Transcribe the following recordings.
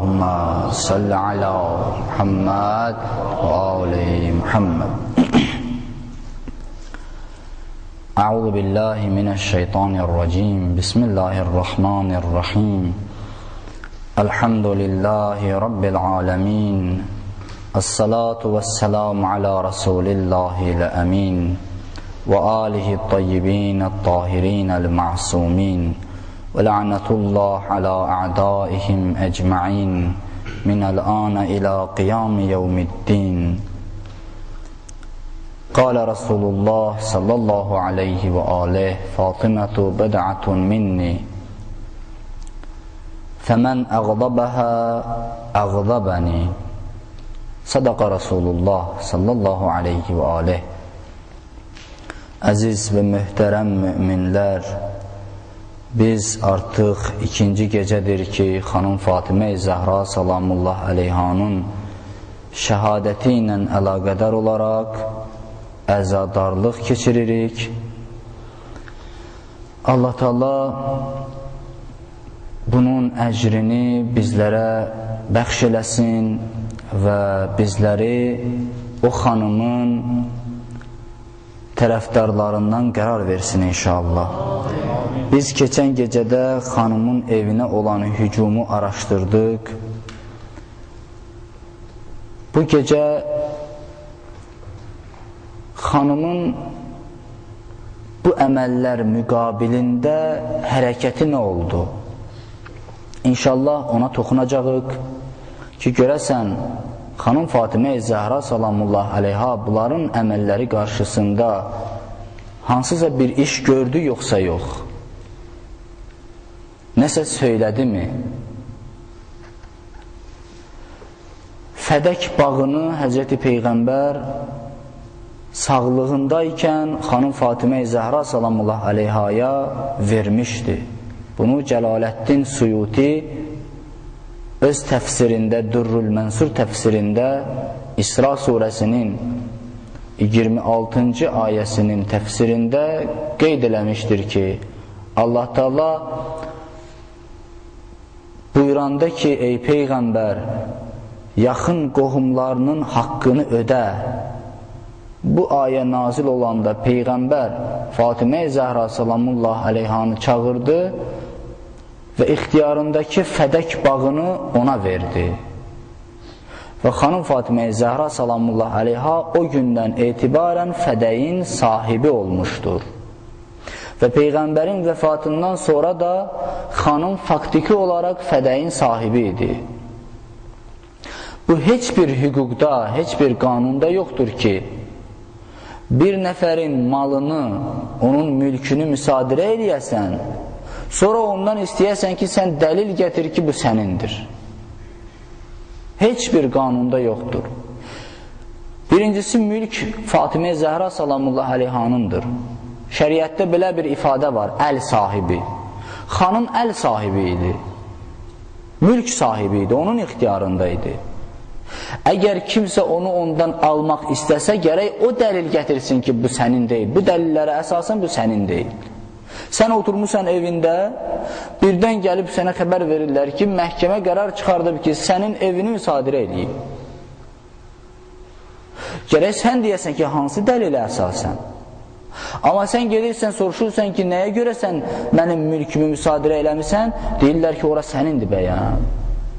Allahumma salli ala Muhammad ve ali Muhammad. A'udhu billahi mineşşeytanirracim. Bismillahirrahmanirrahim. Elhamdülillahi Rabbil alemin. As-salatu vesselamu ala Resulillahil emin. Ve alihi tayyibin at-tahirin el-ma'sumin. Ve la'netullah ala a'daihim ecma'in. Minel ana ila qiyami yevmiddin. Kâle Resulullah sallallahu aleyhi ve aleyh Fatimetu bed'atun minni femen eğdabaha eğdabani. Sadaka Resulullah sallallahu aleyhi ve aleyh. Əziz ve mühterem müminler, biz artıq ikinci gecedir ki Xanım Fatimə-i Zəhra salamullah aleyhanın şəhadəti ilə əlaqədar olaraq əzadarlıq keçiririk. Allah Teala bunun əcrini bizlərə bəxş eləsin və bizləri o xanımın tərəfdarlarından qərar versin inşallah. Biz keçən gecədə xanımın evinə olan hücumu araşdırdıq. Bu gecə xanımın bu əməllər müqabilində hərəkəti nə oldu? İnşallah ona toxunacağıq ki, görəsən Xanım Fatimə-i Zəhra salamullah aleyha bunların əməlləri qarşısında hansısa bir iş gördü yoxsa yox? Nəsə söylədi mi? Fədək bağını Həzrəti Peyğəmbər sağlığındaykən Xanım Fatimə-i Zəhra salamullah aleyhaya vermişdi. Bunu Cəlaləddin Suyuti öz təfsirində, Durrul Mənsur təfsirində İsra surəsinin 26-cı ayəsinin təfsirində qeyd eləmişdir ki, Allah Teala buyuranda ki, ey Peyğəmbər, yaxın qohumlarının haqqını ödə. Bu ayə nazil olanda Peyğəmbər Fatimə-i Zəhra salamullah aleyhanı çağırdı və ixtiyarındakı fədək bağını ona verdi. Və xanım Fatimə-i Zəhra salamullah aleyha o gündən etibarən fədəyin sahibi olmuşdur. Və Peyğəmbərin vəfatından sonra da xanım faktiki olaraq fədəyin sahibi idi. Bu heç bir hüquqda, heç bir qanunda yoxdur ki, bir nəfərin malını, onun mülkünü müsadirə eləyəsən, sonra ondan istəyəsən ki, sən dəlil gətir ki, bu sənindir. Heç bir qanunda yoxdur. Birincisi, mülk Fatimə-i Zəhra salamullah aleyhanındır. Şəriətdə belə bir ifadə var, əl sahibi. Xanım əl sahibi idi. Mülk sahibi idi, onun ixtiyarında idi. Əgər kimsə onu ondan almaq istəsə, gərək o dəlil gətirsin ki, bu sənin deyil. Bu dəlillərə əsasən bu sənin deyil. Sən oturmuşsan evində, birdən gəlib sənə xəbər verirlər ki, məhkəmə qərar çıxardıb ki, sənin evini müsadirə edeyim. Gərək sən deyəsən ki, hansı dəlilə əsasən? Amma sən gedirsən, soruşursan ki, nəyə görə sən mənim mülkümü müsadirə eləmirsən? Deyirlər ki, ora sənindir bəyəm.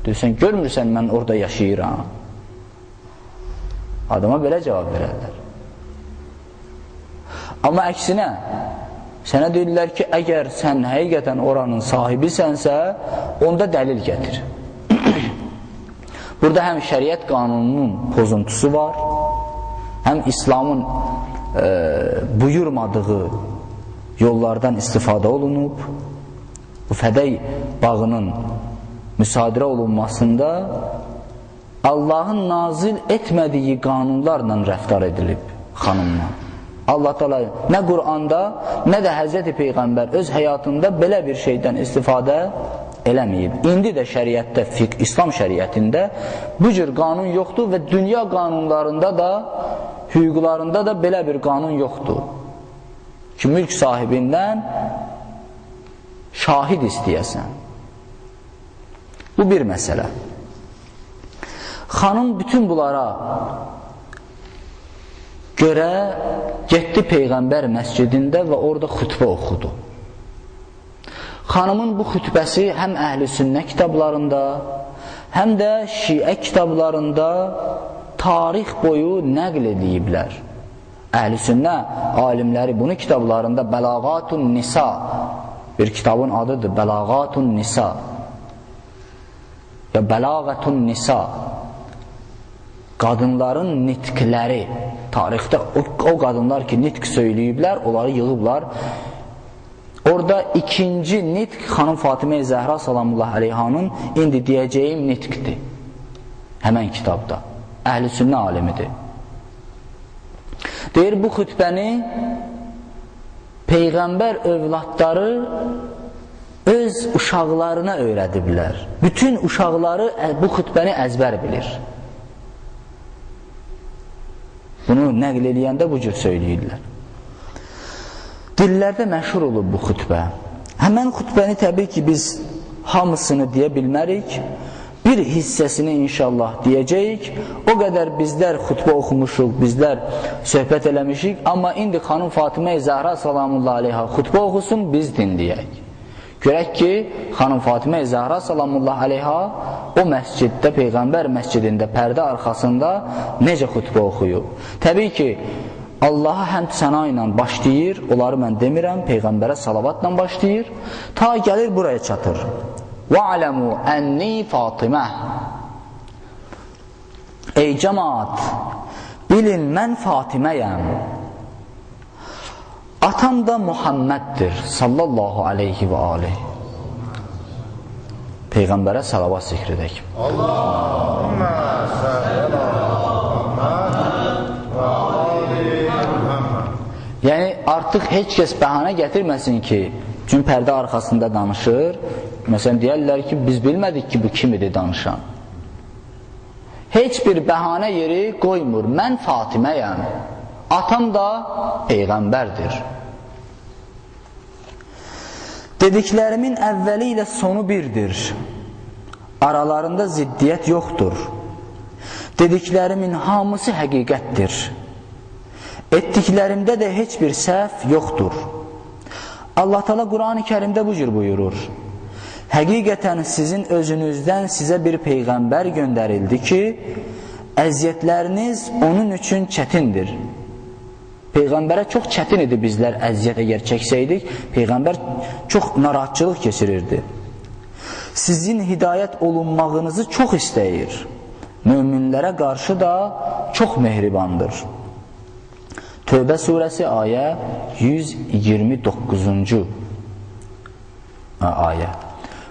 Deyirsən, görmürsən mən orada yaşayıram. Adama belə cavab verərlər. Amma əksinə, sənə deyirlər ki, əgər sən həqiqətən oranın sahibisənsə, onda dəlil gətir. Burada həm şəriət qanununun pozuntusu var, həm İslamın buyurmadığı yollardan istifadə olunub. Bu fədək bağının müsadirə olunmasında Allahın nazil etmədiyi qanunlarla rəftar edilib xanımla. Allah Teala nə Qur'anda, nə də Həzrəti Peyğəmbər öz həyatında belə bir şeydən istifadə eləməyib. İndi də şəriətdə, İslam şəriətində bu cür qanun yoxdur və dünya qanunlarında da, hüquqlarında da belə bir qanun yoxdur ki, mülk sahibindən şahid istəyəsən. Bu bir məsələ. Xanım bütün bunlara görə getdi Peyğəmbər məscidində və orada xütbə oxudu. Xanımın bu xütbəsi həm əhl-i sünnə kitablarında, həm də şiə kitablarında tarix boyu nəql ediblər. Əhl-i sünnə alimləri bunu kitablarında Bəlağatun Nisa, bir kitabın adıdır, Bəlağatun Nisa ya Bəlağatun Nisa, qadınların nitqləri, tarixdə o qadınlar ki nitq söyləyiblər, onları yığıblar. Orada ikinci nitq xanım Fatimə-i Zəhra salamullah əleyhanın indi deyəcəyim nitqdir. Həmən kitabda. Əhl-i sünnə alimidir. Deyir, bu xütbəni Peyğəmbər övladları öz uşaqlarına öyrədiblər. Bütün uşaqları bu xütbəni əzbər bilir. Bunu nəql eləyəndə bu cür söyləyirlər. Dillərdə məşhur olub bu xütbə. Həmən xütbəni təbii ki, biz hamısını deyə bilmərik. Bir hissəsini inşallah deyəcəyik. O qədər bizlər xütbə oxumuşuq, bizlər söhbət eləmişik. Amma indi xanım Fatimə-i Zəhra salamullah aleyha xütbə oxusun, biz dinləyək. Görək ki, xanım Fatimə-i Zəhra salamullah aleyha o məsciddə, Peyğəmbər məscidində, pərdə arxasında necə xütbə oxuyub. Təbii ki, Allaha həmd səna ilə başlayır, onları mən demirəm, Peyğəmbərə salavatla başlayır, ta gəlir buraya çatır. وَعْلَمُوا أَنِّي فَاطِمَةٌ Ey cəmaat, bilin mən Fatiməyəm. Atam da Muhammeddir sallallahu aleyhi və aleyhi. Peyğəmbərə salavat zikr edək. Allahümmə salli Yəni artıq heç kəs bəhanə gətirməsin ki, çünki pərdə arxasında danışır. Məsələn, deyərlər ki, biz bilmədik ki, bu kim idi danışan. Heç bir bəhanə yeri qoymur. Mən Fatiməyəm. Atam da Peyğəmbərdir. Dediklərimin əvvəli ilə sonu birdir. Aralarında ziddiyyət yoxdur. Dediklərimin hamısı həqiqətdir. Etdiklərimdə də heç bir səhv yoxdur. Allah Teala Qur'an-ı Kərimdə bu cür buyurur. Həqiqətən sizin özünüzdən sizə bir Peyğəmbər göndərildi ki, əziyyətləriniz onun üçün çətindir. Peyğəmbərə çox çətin idi bizlər əziyyət əgər çəksəydik, Peyğəmbər çox narahatçılıq keçirirdi. Sizin hidayət olunmağınızı çox istəyir. Möminlərə qarşı da çox mehribandır. Tövbə surəsi ayə 129-cu ayə.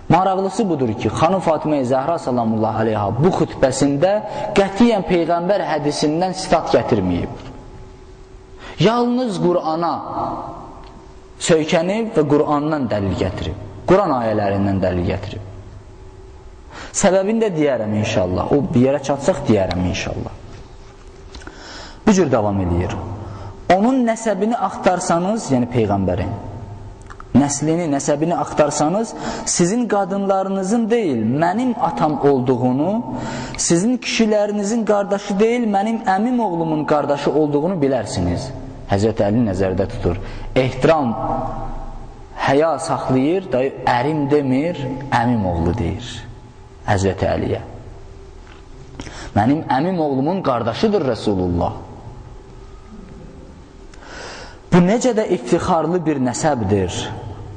Maraqlısı budur ki, xanım Fatimə-i Zəhra salamullah aleyha bu xütbəsində qətiyyən Peyğəmbər hədisindən sitat gətirməyib. Yalnız Qur'ana söykənib və Qur'andan dəlil gətirib. Qur'an ayələrindən dəlil gətirib. Səbəbini də deyərəm inşallah. O bir yerə çatsaq deyərəm inşallah. Bu cür davam edir. Onun nəsəbini axtarsanız, yəni Peyğəmbərin nəslini, nəsəbini axtarsanız, sizin qadınlarınızın deyil, mənim atam olduğunu, sizin kişilərinizin qardaşı deyil, mənim əmim oğlumun qardaşı olduğunu bilərsiniz. Həzrət Əli nəzərdə tutur. Ehtiram, həya saxlayır, ərim demir, əmim oğlu deyir Həzrət Əliyə. Mənim əmim oğlumun qardaşıdır Rəsulullah. Bu necə də iftixarlı bir nəsəbdir.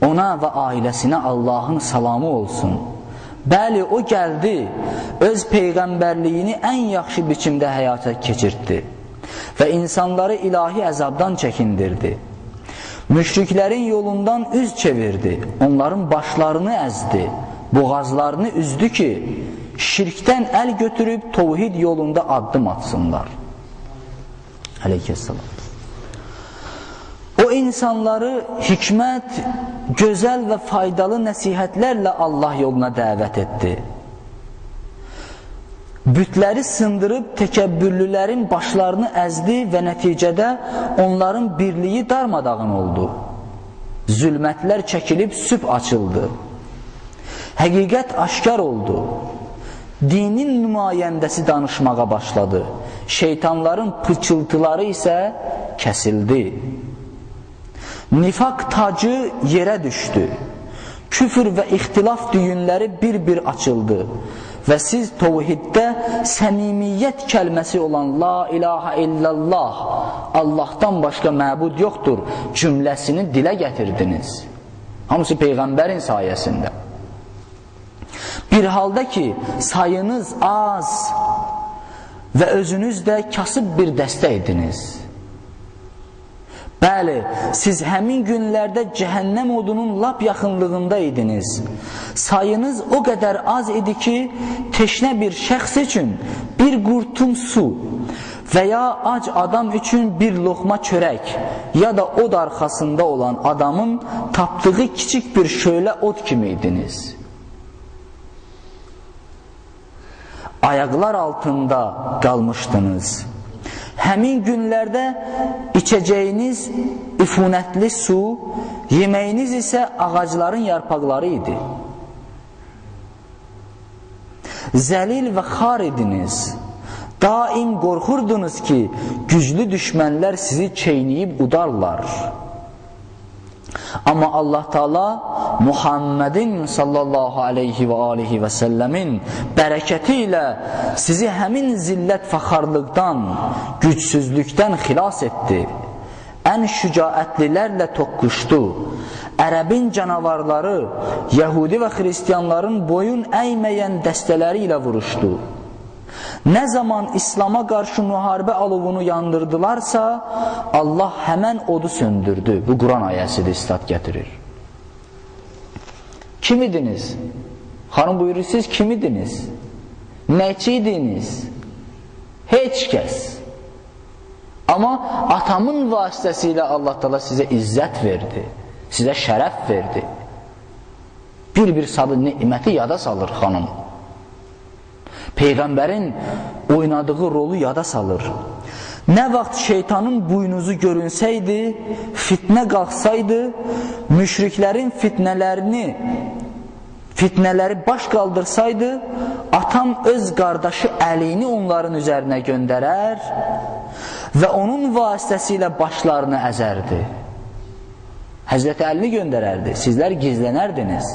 Ona və ailəsinə Allahın salamı olsun. Bəli, o gəldi, öz Peyğəmbərliyini ən yaxşı biçimdə həyata keçirtdi və insanları ilahi əzabdan çəkindirdi. Müşriklərin yolundan üz çevirdi, onların başlarını əzdi, boğazlarını üzdü ki, şirkdən əl götürüb tovhid yolunda addım atsınlar. Aleykesselam. O insanları hikmət, gözəl və faydalı nəsihətlərlə Allah yoluna dəvət etdi. Bütləri sındırıb təkəbbürlülərin başlarını əzdi və nəticədə onların birliyi darmadağın oldu. Zülmətlər çəkilib sübh açıldı. Həqiqət aşkar oldu. dinin nümayəndəsi danışmağa başladı. Şeytanların pıçıltıları isə kəsildi. Nifaq tacı yerə düşdü. Küfür və ixtilaf düyünləri bir-bir açıldı. Və siz tovhiddə səmimiyyət kəlməsi olan La ilahə illallah, Allahdan başqa məbud yoxdur cümləsini dilə gətirdiniz. Hamısı Peyğəmbərin sayəsində. Bir halda ki, sayınız az və özünüz də kasıb bir dəstə idiniz. Bəli, siz həmin günlərdə cəhənnəm odunun lap yaxınlığında idiniz. Sayınız o qədər az idi ki, teşnə bir şəxs üçün bir qurtum su və ya ac adam üçün bir loğma çörək ya da od arxasında olan adamın tapdığı kiçik bir şölə od kimi idiniz. Ayaqlar altında qalmışdınız. Həmin günlərdə içəcəyiniz üfunətli su, yeməyiniz isə ağacların yarpaqları idi. Zəlil və xar idiniz. Daim qorxurdunuz ki, güclü düşmənlər sizi çeynəyib udarlar. Amma Allah Taala Muhammedin sallallahu aleyhi və alihi və səlləmin bərəkəti ilə sizi həmin zillət fəxarlıqdan, gücsüzlükdən xilas etdi. Ən şücaətlilərlə toqquşdu. Ərəbin canavarları, Yəhudi və Xristiyanların boyun əyməyən dəstələri ilə vuruşdu. Nə zaman İslama qarşı müharibə alovunu yandırdılarsa, Allah həmən odu söndürdü. Bu Quran ayəsidir, istat gətirir. Kim idiniz? Xanım buyurur, siz kim idiniz? Nəçi idiniz? Heç kəs. Amma atamın vasitəsilə Allah Taala sizə izzət verdi, sizə şərəf verdi. Bir sadı niməti yada salır xanım. Peyğəmbərin oynadığı rolu yada salır. Nə vaxt şeytanın buynuzu görünsəydi, fitnə qalxsaydı, müşriklərin fitnələri baş qaldırsaydı, atam öz qardaşı Əlini onların üzərinə göndərər və onun vasitəsilə başlarını əzərdi. Həzrəti Əlini göndərərdi, sizlər gizlənərdiniz.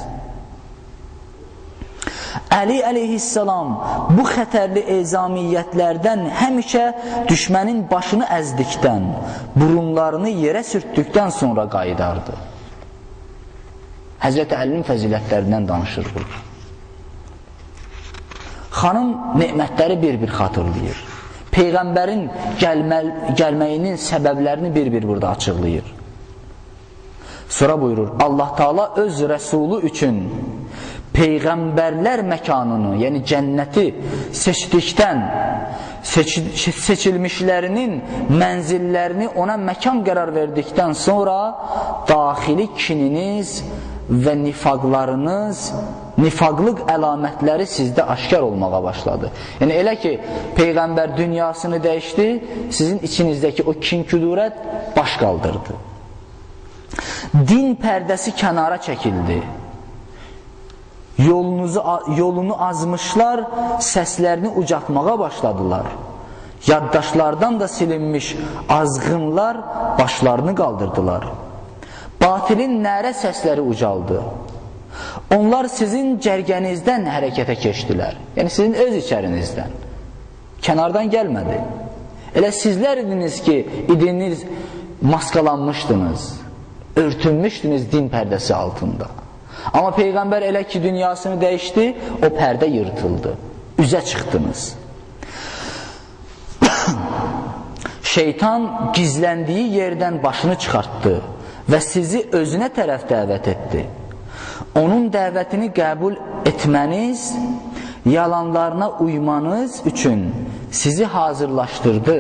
Əli əleyhissalam bu xətərli ezamiyyətlərdən həmişə düşmənin başını əzdikdən, burunlarını yerə sürtdükdən sonra qayıdardı. Həzrəti Əlinin fəzilətlərindən danışır bu. Xanım nemətləri bir-bir xatırlayır. Peyğəmbərin gəlməyinin səbəblərini bir-bir burada açıqlayır. Sonra buyurur, Allah Taala öz rəsulu üçün Peyğəmbərlər məkanını, yəni cənnəti seçdikdən, seçilmişlərinin mənzillərini ona məkan qərar verdikdən sonra daxili kininiz və nifaqlarınız, nifaqlıq əlamətləri sizdə aşkar olmağa başladı. Yəni elə ki, Peyğəmbər dünyasını dəyişdi, sizin içinizdəki o kin-küdurət baş qaldırdı. Din pərdəsi kənara çəkildi. Yolunu azmışlar, səslərini ucatmağa başladılar. Yaddaşlardan da silinmiş azğınlar başlarını qaldırdılar. Batilin nərə səsləri ucaldı. Onlar sizin cərgənizdən hərəkətə keçdilər. Yəni sizin öz içərinizdən. Kənardan gəlmədi. Elə sizlər idiniz ki, idiniz maskalanmışdınız, örtünmüşdünüz din pərdəsi altında. Amma Peyğəmbər elə ki dünyasını dəyişdi, o pərdə yırtıldı. Üzə çıxdınız. Şeytan gizləndiyi yerdən başını çıxartdı və sizi özünə tərəf dəvət etdi. Onun dəvətini qəbul etməniz, yalanlarına uymanız üçün sizi hazırlaşdırdı.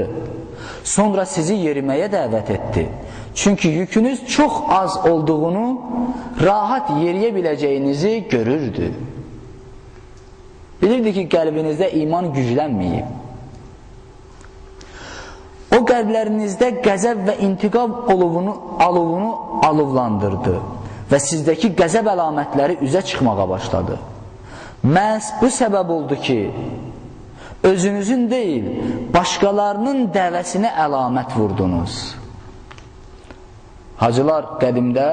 Sonra sizi yeriməyə dəvət etdi. Çünki yükünüz çox az olduğunu, rahat yeriyə biləcəyinizi görürdü. Bilirdi ki, qəlbinizdə iman güclənməyib. O qəlblərinizdə qəzəb və intiqam alovunu alovlandırdı və sizdəki qəzəb əlamətləri üzə çıxmağa başladı. Məhz bu səbəb oldu ki, özünüzün deyil, başqalarının dəvəsinə əlamət vurdunuz. Hacılar qədimdə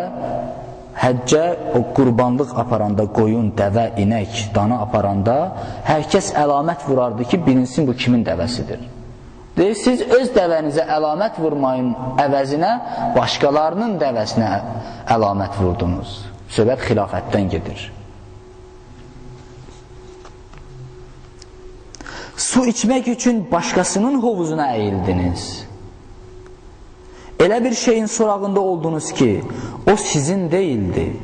həccə o qurbanlıq aparanda, qoyun, dəvə, inək, dana aparanda hər kəs əlamət vurardı ki, bilinsin bu kimin dəvəsidir. Deyir, siz öz dəvənizə əlamət vurmayın əvəzinə, başqalarının dəvəsinə əlamət vurdunuz. Söhbət xilafətdən gedir. Su içmək üçün başqasının hovuzuna əyildiniz. Elə bir şeyin sorağında oldunuz ki, o sizin deyildi.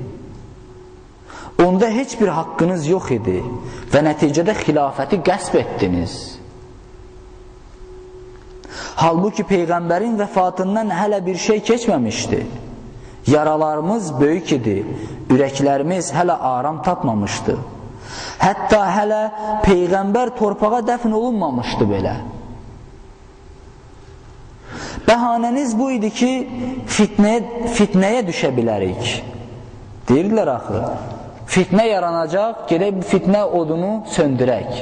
Onda heç bir haqqınız yox idi və nəticədə xilafəti qəsb etdiniz. Halbuki Peyğəmbərin vəfatından hələ bir şey keçməmişdi. Yaralarımız böyük idi, ürəklərimiz hələ aram tapmamışdı. Hətta hələ Peyğəmbər torpağa dəfn olunmamışdı belə. Bəhanəniz bu idi ki, fitnəyə düşə bilərik. Deyirdilər axı, fitnə yaranacaq, gedək bu fitnə odunu söndürək.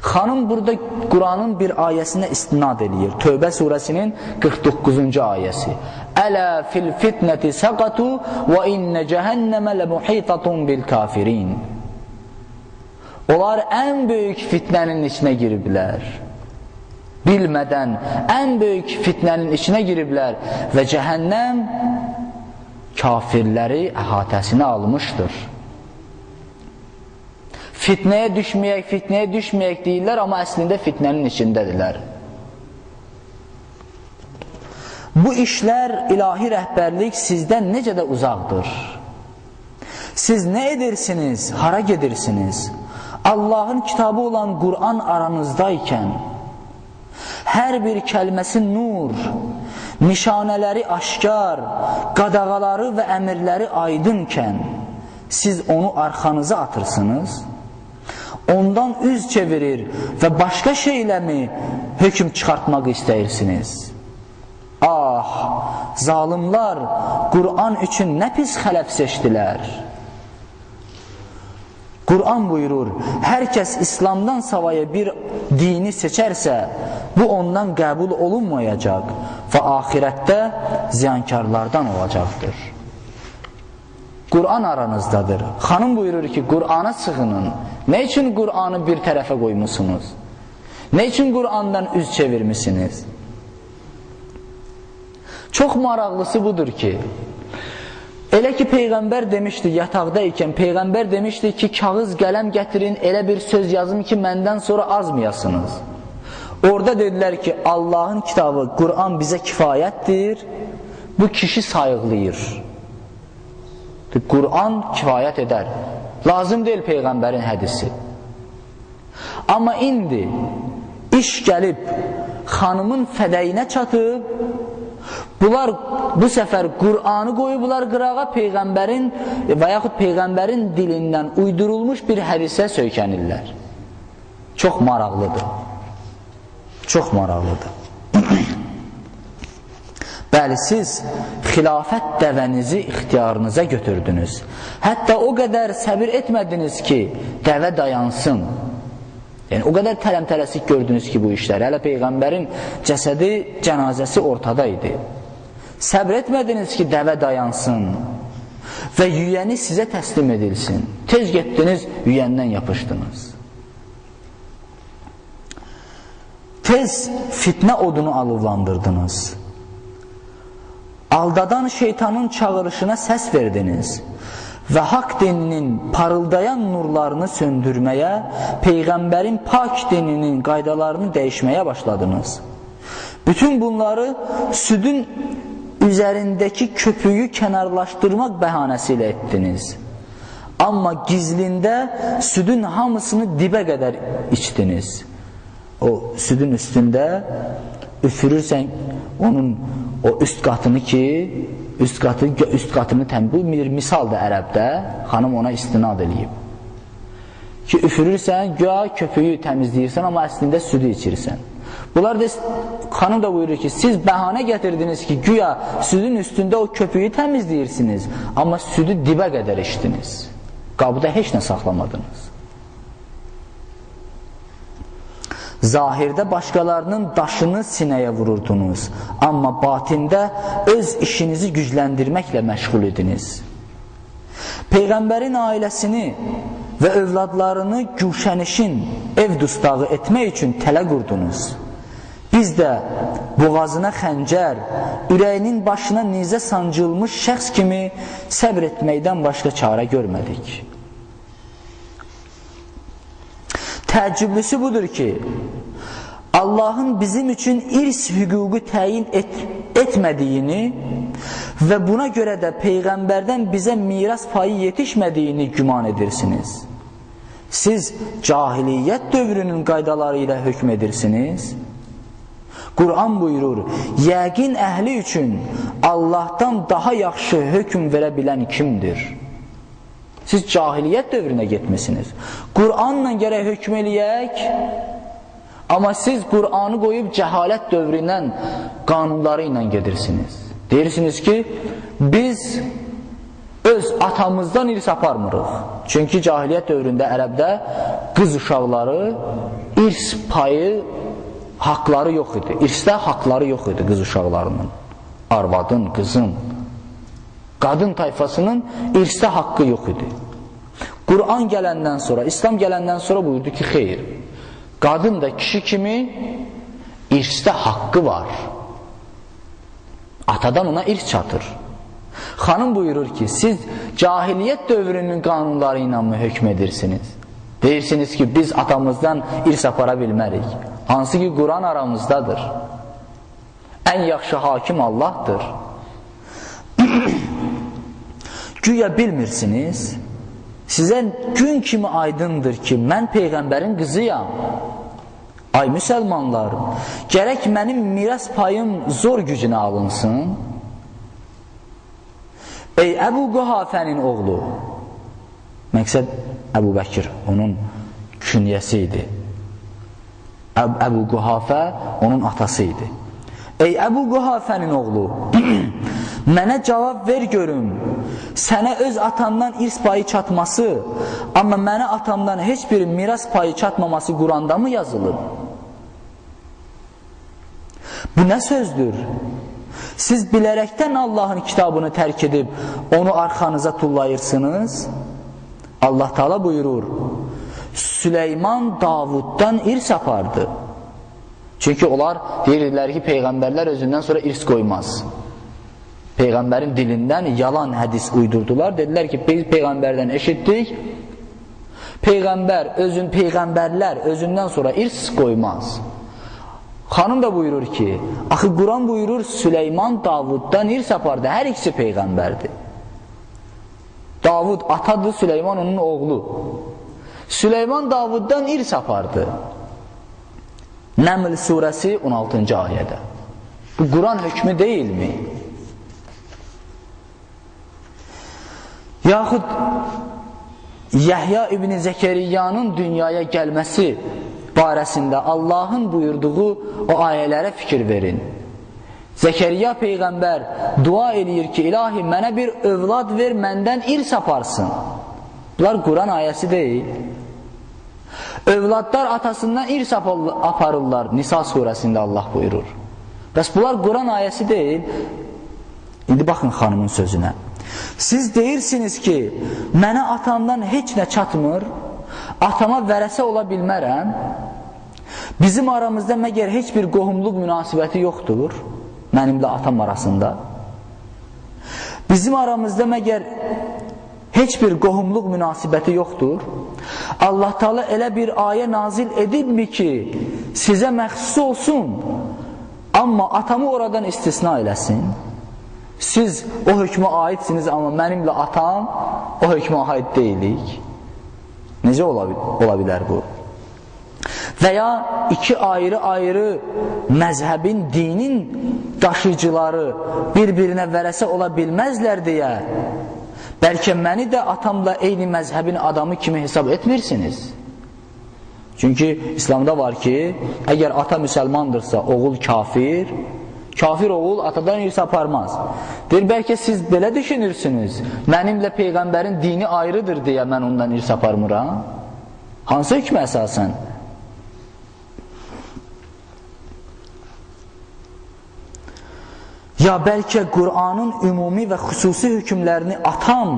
Xanım burada Quranın bir ayəsinə istinad edir. Tövbə surəsinin 49-cu ayəsi. Ələ fil fitnəti səqatu və innə cəhənnəmə ləmuhitatun bil kafirin. Onlar ən böyük fitnənin içinə giriblər. Bilmədən ən böyük fitnənin içinə giriblər və cəhənnəm kafirləri əhatəsinə almışdır. Fitnəyə düşməyək deyirlər, amma əslində fitnənin içindədirlər. Bu işlər, ilahi rəhbərlik sizdən necə də uzaqdır. Siz nə edirsiniz, hara gedirsiniz? Allahın kitabı olan Quran aranızdaykən, hər bir kəlməsi nur, nişanələri aşkar, qadağaları və əmirləri aydınkən, siz onu arxanıza atırsınız, ondan üz çevirir və başqa şeyləmi hökm çıxartmaq istəyirsiniz? Ah, zalimlar Quran üçün nə pis xələf seçdilər? Quran buyurur, hər kəs İslamdan savayı bir dini seçərsə, bu ondan qəbul olunmayacaq və axirətdə ziyankarlardan olacaqdır. Quran aranızdadır. Xanım buyurur ki, Qurana sığının. Nə üçün Quranı bir tərəfə qoymusunuz? Nə üçün Qurandan üz çevirmişsiniz? Çox maraqlısı budur ki, elə ki Peyğəmbər demişdi, yataqda ikən Peyğəmbər demişdi ki, kağız qələm gətirin, elə bir söz yazım ki, məndən sonra azmayasınız. Orada dedilər ki, Allahın kitabı, Quran bizə kifayətdir, bu kişi sayıqlayır. Quran kifayət edər. Lazım deyil Peyğəmbərin hədisi. Amma indi iş gəlib xanımın fədəyinə çatıb, bunlar bu səfər Qur'anı qoyublar qırağa, Peyğəmbərin və yaxud Peyğəmbərin dilindən uydurulmuş bir hədisə söykənirlər. Çox maraqlıdır. Çox maraqlıdır. Bəli, siz xilafət dəvənizi ixtiyarınıza götürdünüz. Hətta o qədər səbir etmədiniz ki, dəvə dayansın. Yəni, o qədər tələm-tələsik gördünüz ki, bu işlər. Hələ Peyğəmbərin cəsədi, cənazəsi ortada idi. Səbr etmədiniz ki, dəvə dayansın və yüyəni sizə təslim edilsin. Tez getdiniz, yüyəndən yapışdınız. Tez fitnə odunu alovlandırdınız. Aldadan şeytanın çağırışına səs verdiniz və haqq dininin parıldayan nurlarını söndürməyə, Peyğəmbərin pak dininin qaydalarını dəyişməyə başladınız. Bütün bunları südün üzərindəki köpüyü kənarlaşdırmaq bəhanəsi ilə etdiniz. Amma gizlində südün hamısını dibə qədər içdiniz. O südün üstündə üfürürsən onun o üst qatını ki, üst qatını bu bir misaldır ərəbdə, xanım ona istinad eləyib. Ki üfürürsən, güya köpüyü təmizləyirsən, amma əslində südü içirsən. Bunlar da, xanım da buyurur ki, siz bəhanə gətirdiniz ki, güya südün üstündə o köpüyü təmizləyirsiniz, amma südü dibə qədər içdiniz. Qabıda heç nə saxlamadınız. Zahirdə başqalarının daşını sinəyə vururdunuz, amma batində öz işinizi gücləndirməklə məşğul idiniz. Peyğəmbərin ailəsini və övladlarını gülşənişin ev dustağı etmək üçün tələ qurdunuz. Biz də boğazına xəncər, ürəyinin başına nizə sancılmış şəxs kimi səbr etməkdən başqa çarə görmədik. Təəccüblüsü budur ki, Allahın bizim üçün irs hüququ təyin etmədiyini və buna görə də Peyğəmbərdən bizə miras payı yetişmədiyini güman edirsiniz. Siz cahiliyyət dövrünün qaydaları ilə hökm edirsiniz. Quran buyurur, yəqin əhli üçün Allahdan daha yaxşı hökm verə bilən kimdir? Siz cahiliyyət dövrünə getmişsiniz. Quranla gərək hökm eləyək, amma siz Quranı qoyub cəhalət dövründən qanunları ilə gedirsiniz. Deyirsiniz ki, biz öz atamızdan irs aparmırıq. Çünki cahiliyyət dövründə ərəbdə qız uşaqları irs payı, haqları yox idi. İrsdə haqları yox idi qız uşaqlarının. Arvadın, qızın, qadın tayfasının irsdə haqqı yox idi. Quran gələndən sonra, İslam gələndən sonra buyurdu ki, xeyr, qadın da kişi kimi irsdə haqqı var. Atadan ona irs çatır. Xanım buyurur ki, siz cahiliyyət dövrünün qanunları ilə mı hökm edirsiniz? Deyirsiniz ki, biz atamızdan irs apara bilmərik. Hansı ki, Quran aramızdadır. Ən yaxşı hakim Allahdır. Güya bilmirsiniz, sizə gün kimi aydındır ki, mən Peyğəmbərin qızıyam. Ay müsəlmanlar, gərək mənim miras payım zor gücünə alınsın. Ey Əbu Quhafənin oğlu, məqsəd Əbu Bəkir, onun künyəsi idi. Əbu Quhafə onun atası idi. Ey Əbu Quhafənin oğlu, mənə cavab ver görüm, sənə öz atandan irs payı çatması, amma mənə atamdan heç bir miras payı çatmaması Quranda mı yazılır? Bu nə sözdür? Siz bilərəkdən Allahın kitabını tərk edib onu arxanıza tullayırsınız. Allah Teala buyurur, Süleyman Davuddan irs apardı. Çünki onlar deyirlər ki, Peyğəmbərlər özündən sonra irs qoymaz. Peyğəmbərin dilindən yalan hədis uydurdular. Dedilər ki, biz Peyğəmbərdən eşitdik, Peyğəmbərlər özündən sonra irs qoymaz. Xanım da buyurur ki, axı Quran buyurur, Süleyman Davuddan irs apardı, hər ikisi Peyğəmbərdir. Davud atadır, Süleyman onun oğlu. Süleyman Davuddan irs apardı. Nəml surəsi 16-cı ayədə. Bu Quran hökmü deyilmi? Yaxud Yəhya İbn Zəkəriyyanın dünyaya gəlməsi barəsində Allahın buyurduğu o ayələrə fikir verin. Zəkəriyya Peyğəmbər dua eləyir ki, ilahi mənə bir övlad ver, məndən irs aparsın. Bunlar Quran ayəsi deyil. Övladlar atasından irs aparırlar, Nisa surəsində Allah buyurur. Bəs bunlar Quran ayəsi deyil. İndi baxın xanımın sözünə. Siz deyirsiniz ki, mənə atamdan heç nə çatmır, atama vərəsə ola bilmərəm, bizim aramızda məgər heç bir qohumluq münasibəti yoxdur, mənimlə atam arasında. Bizim aramızda məgər heç bir qohumluq münasibəti yoxdur. Allah Teala elə bir ayə nazil edibmi ki, sizə məxsus olsun, amma atamı oradan istisna eləsin. Siz o hökmə aidsiniz, amma mənimlə atam o hökmə aid deyilik. Necə ola bilər bu? Və ya iki ayrı-ayrı məzhəbin, dinin daşıyıcıları bir-birinə vərəsə ola bilməzlər deyə, bəlkə məni də atamla eyni məzhəbin adamı kimi hesab etmirsiniz. Çünki İslamda var ki, əgər ata müsəlmandırsa, oğul kafir, kafir oğul atadan irs aparmaz. Deyir, bəlkə siz belə düşünürsünüz, mənimlə Peyğəmbərin dini ayrıdır deyə mən ondan irs aparmıram. Hansı hükmə əsasən? Ya bəlkə Qur'anın ümumi və xüsusi hökmlərini atam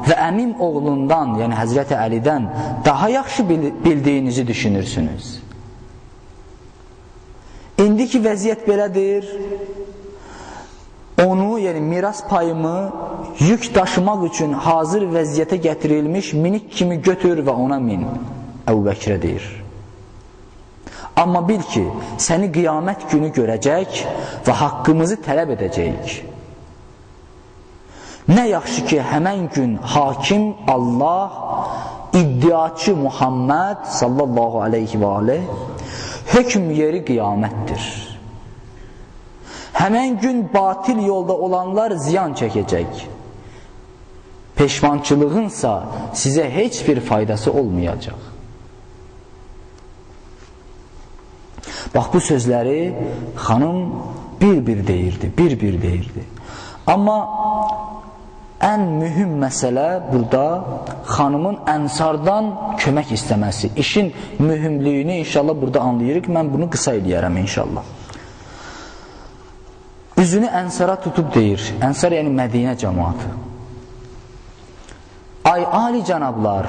və əmim oğlundan, yəni Həzrəti Əlidən daha yaxşı bildiyinizi düşünürsünüz. İndiki vəziyyət belədir. Onu, yəni miras payımı yük daşımaq üçün hazır vəziyyətə gətirilmiş minik kimi götür və ona min. Əbu Bəkrə deyir. Amma bil ki, səni qiyamət günü görəcək və haqqımızı tələb edəcəyik. Nə yaxşı ki, həmən gün hakim Allah, iddiaçı Muhammed sallallahu aleyhi və aleyh, hökm yeri qiyamətdir. Həmən gün batil yolda olanlar ziyan çəkəcək. Peşmançılığınsa sizə heç bir faydası olmayacaq. Bax, bu sözləri xanım bir-bir deyirdi. Amma ən mühüm məsələ burada xanımın ənsardan kömək istəməsi. İşin mühümlüyünü inşallah burada anlayırıq. Mən bunu qısa eləyərəm inşallah. Üzünü ənsara tutub deyir. Ənsar yəni Mədinə cəmaatı. Ay ali cənablar,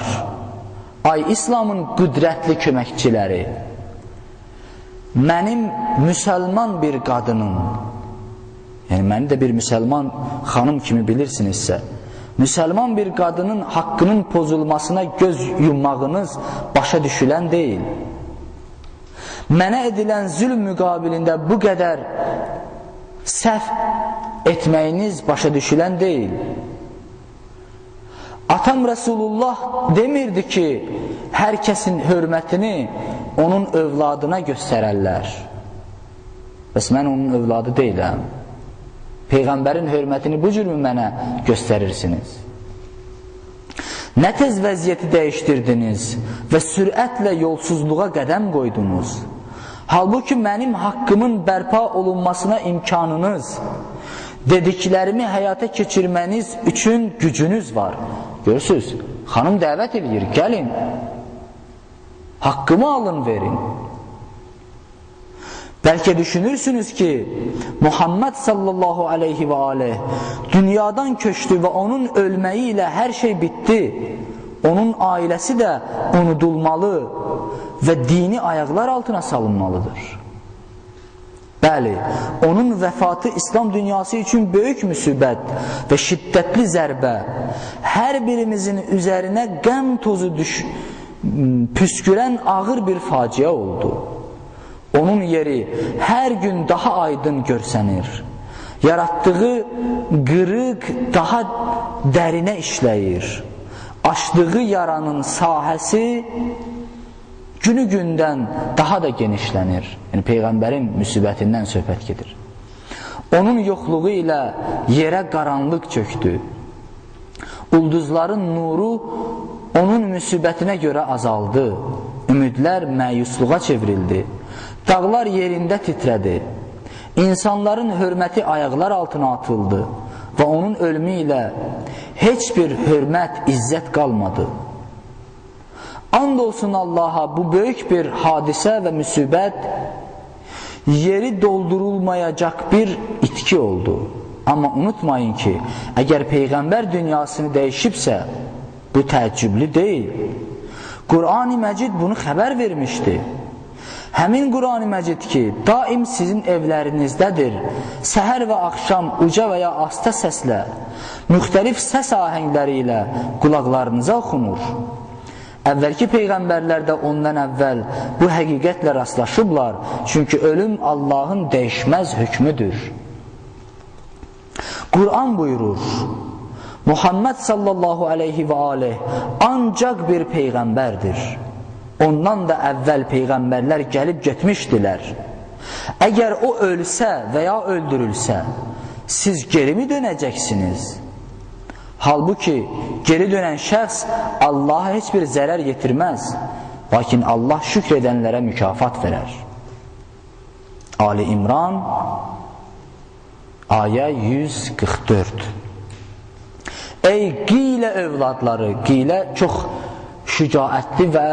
ay İslamın qüdrətli köməkçiləri, mənim müsəlman bir qadının, yəni məni də bir müsəlman xanım kimi bilirsinizsə, müsəlman bir qadının haqqının pozulmasına göz yummağınız başa düşülən deyil. Mənə edilən zülm müqabilində bu qədər səhv etməyiniz başa düşülən deyil. Atam Resulullah demirdi ki, hər kəsin hörmətini onun övladına göstərərlər. Bəs mən onun övladı deyiləm. Peyğəmbərin hörmətini bu cürmü mənə göstərirsiniz? Nə tez vəziyyəti dəyişdirdiniz və sürətlə yolsuzluğa qədəm qoydunuz? Halbuki mənim haqqımın bərpa olunmasına imkanınız, dediklərimi həyata keçirməniz üçün gücünüz var. Görürsünüz, xanım dəvət edir, gəlin, haqqımı alın, verin. Bəlkə düşünürsünüz ki, Muhammed sallallahu aleyhi və aleyh dünyadan köçdü və onun ölməyi ilə hər şey bitdi. Onun ailəsi də unudulmalı və dini ayaqlar altına salınmalıdır. Bəli, onun vəfatı İslam dünyası üçün böyük müsibət və şiddətli zərbə, hər birimizin üzərinə qəm tozu püskürən ağır bir faciə oldu. Onun yeri hər gün daha aydın görsənir. Yaratdığı qırıq daha dərinə işləyir. Açdığı yaranın sahəsi günü-gündən daha da genişlənir. Yəni, Peyğəmbərin müsibətindən söhbət gedir. Onun yoxluğu ilə yerə qaranlıq çöktü. Ulduzların nuru onun müsibətinə görə azaldı. Ümidlər məyusluğa çevrildi. Dağlar yerində titrədi. İnsanların hörməti ayaqlar altına atıldı və onun ölümü ilə heç bir hörmət, izzət qalmadı. And olsun Allaha, bu böyük bir hadisə və müsibət yeri doldurulmayacaq bir itki oldu. Amma unutmayın ki, əgər Peyğəmbər dünyasını dəyişibsə, bu təəccüblü deyil. Qur'an-ı Məcid bunu xəbər vermişdi. Həmin Qur'an-ı Məcid ki, daim sizin evlərinizdədir, səhər və axşam uca və ya asta səslə, müxtəlif səs ahəngləri ilə qulaqlarınıza oxunur. Əvvəlki Peyğəmbərlər də ondan əvvəl bu həqiqətlə rastlaşıblar, çünki ölüm Allahın dəyişməz hökmüdür. Qur'an buyurur, Muhammed sallallahu aleyhi və aleyh ancaq bir Peyğəmbərdir. Ondan da əvvəl Peyğəmbərlər gəlib getmişdilər. Əgər o ölsə və ya öldürülsə, siz geri mi dönəcəksiniz? Halbuki geri dönən şəxs Allaha heç bir zərər yetirməz, lakin Allah şükr edənlərə mükafat verər. Ali İmran ayə 144. Ey Qilə övladları, Qilə çox şücaətli və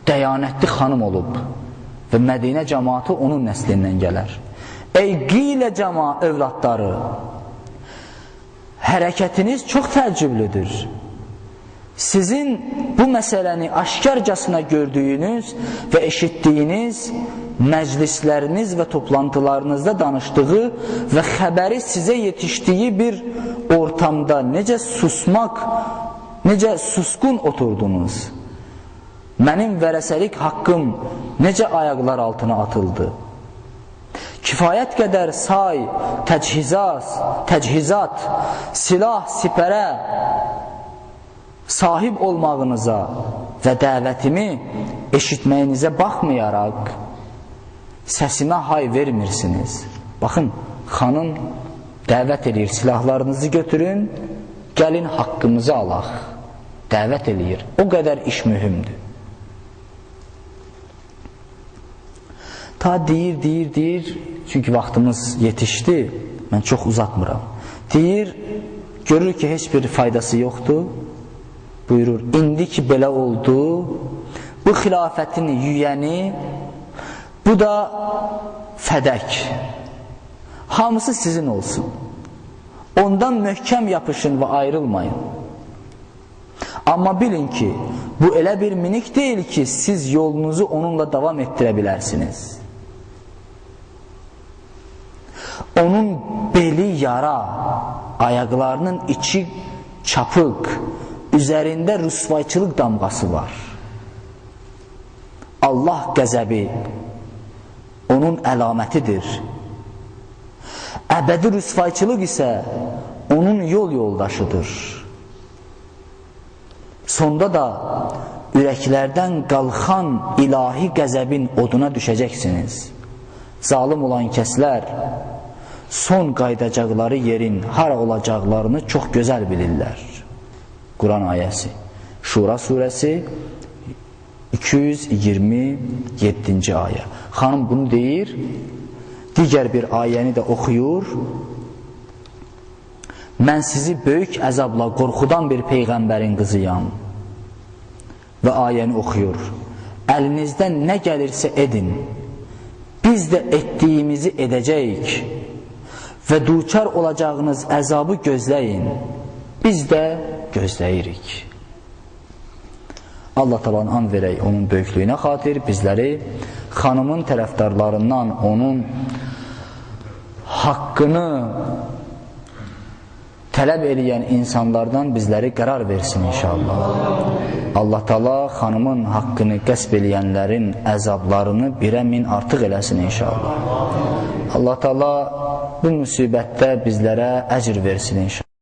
dəyanətli xanım olub və Mədinə cəmaatı onun nəslindən gələr. Ey qilə cəma övladları, hərəkətiniz çox təəccüblüdür. Sizin bu məsələni aşkarcasına gördüyünüz və eşitdiyiniz məclisləriniz və toplantılarınızda danışdığı və xəbəri sizə yetişdiyi bir ortamda necə susmaq, necə susqun oturdunuz. Mənim vərəsəlik haqqım necə ayaqlar altına atıldı. Kifayət qədər say, təchizat, silah, sipərə sahib olmağınıza və dəvətimi eşitməyinizə baxmayaraq səsimə hay vermirsiniz. Baxın, xanım dəvət edir, silahlarınızı götürün, gəlin haqqımızı alaq. Dəvət edir, o qədər iş mühümdür. Ta deyir, çünki vaxtımız yetişdi, mən çox uzatmıram. Deyir, görür ki, heç bir faydası yoxdur. Buyurur, indi ki belə oldu, bu xilafətin yüyəni, bu da fədək. Hamısı sizin olsun. Ondan möhkəm yapışın və ayrılmayın. Amma bilin ki, bu elə bir minik deyil ki, siz yolunuzu onunla davam etdirə bilərsiniz. Onun beli yara, ayaqlarının içi çapıq, üzərində rüsvayçılıq damğası var. Allah qəzəbi onun əlamətidir. Əbədi rüsvayçılıq isə onun yol yoldaşıdır. Sonda da ürəklərdən qalxan ilahi qəzəbin oduna düşəcəksiniz. Zalim olan kəslər son qaydacaqları yerin hara olacaqlarını çox gözəl bilirlər. Quran ayəsi, Şura surəsi 227-ci ayə. Xanım bunu deyir, digər bir ayəni də oxuyur. Mən sizi böyük əzabla qorxudan bir peyğəmbərin qızıyam. Və ayəni oxuyur. Əlinizdən nə gəlirsə edin, biz də etdiyimizi edəcəyik və duçar olacağınız əzabı gözləyin, biz də gözləyirik. Allah talan an verək onun böyüklüyünə xatir, bizləri xanımın tərəfdarlarından, onun haqqını tələb eləyən insanlardan bizləri qərar versin inşallah. Allah taala xanımın haqqını qəsb eləyənlərin əzablarını 1-ə 1000 artıq eləsin inşallah. Allah taala bu müsibətdə bizlərə əcr versin inşallah.